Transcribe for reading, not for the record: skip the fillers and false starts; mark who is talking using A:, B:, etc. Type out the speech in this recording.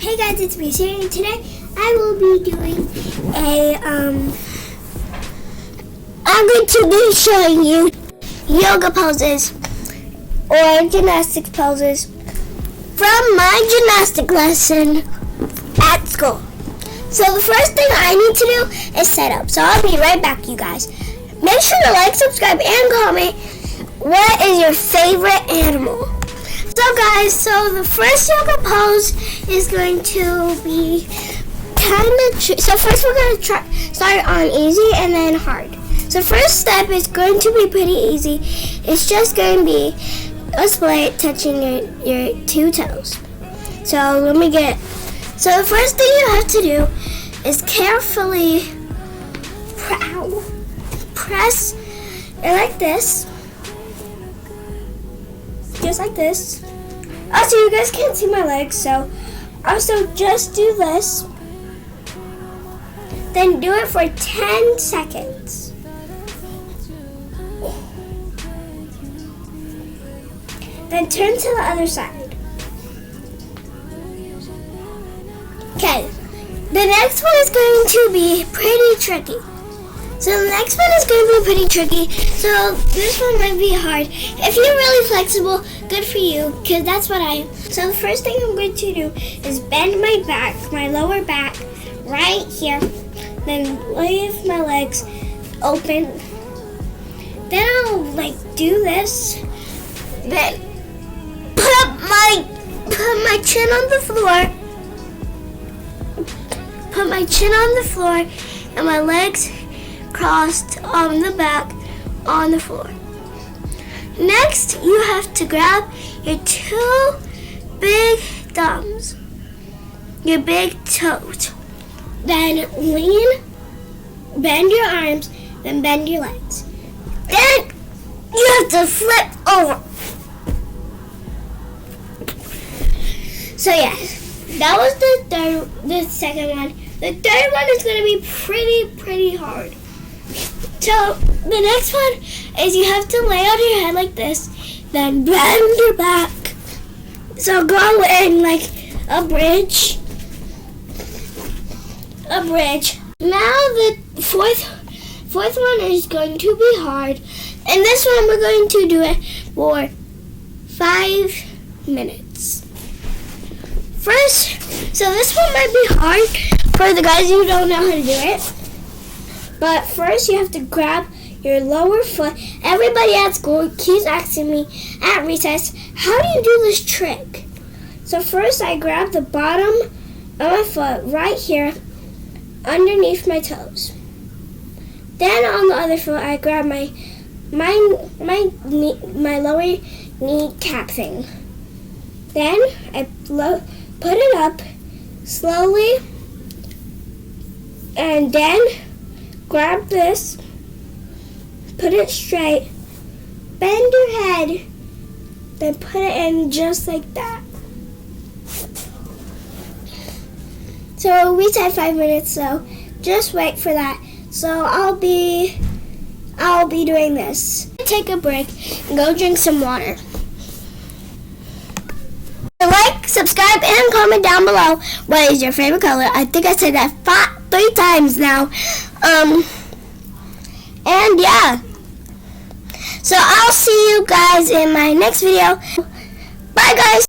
A: Hey guys, it's me, Sarah. Today I will be doing I'm going to be showing you yoga poses or gymnastics poses from my gymnastic lesson at school. So the first thing I need to do is set up. So I'll be right back, you guys. Make sure to like, subscribe, and comment what is your favorite animal. So guys, so the first yoga pose is going to be so first we're going to start on easy and then hard. So first step is going to be pretty easy. It's just going to be a split touching your two toes. So so the first thing you have to do is carefully press it like this. Just like this. Also, you guys can't see my legs, so also just do this. Then do it for 10 seconds. Then turn to the other side. Okay, the next one is going to be pretty tricky. So the next one is going to be pretty tricky. So this one might be hard. If you're really flexible, good for you, because that's what I am. So the first thing I'm going to do is bend my back, my lower back, right here. Then leave my legs open. Then I'll do this. Then put my chin on the floor. Put my chin on the floor and my legs crossed on the back on the floor. Next, you have to grab your two big thumbs, your big toes. Then lean, bend your arms, then bend your legs. Then you have to flip over. So yeah, that was the second one. The third one is going to be pretty hard. So the next one is you have to lay on your head like this, then bend your back. So go in like a bridge. Now the fourth one is going to be hard, and this one we're going to do it for 5 minutes. First, so this one might be hard for the guys who don't know how to do it. But first you have to grab your lower foot. Everybody at school keeps asking me at recess, how do you do this trick? So first I grab the bottom of my foot right here underneath my toes. Then on the other foot I grab my lower kneecap thing. Then I put it up slowly, and then grab this, put it straight, bend your head, then put it in just like that. So we said 5 minutes, so just wait for that. So I'll be doing this. Take a break and go drink some water. Like, subscribe, and comment down below what is your favorite color. I think I said that 3 times now. And yeah. So I'll see you guys in my next video. Bye guys.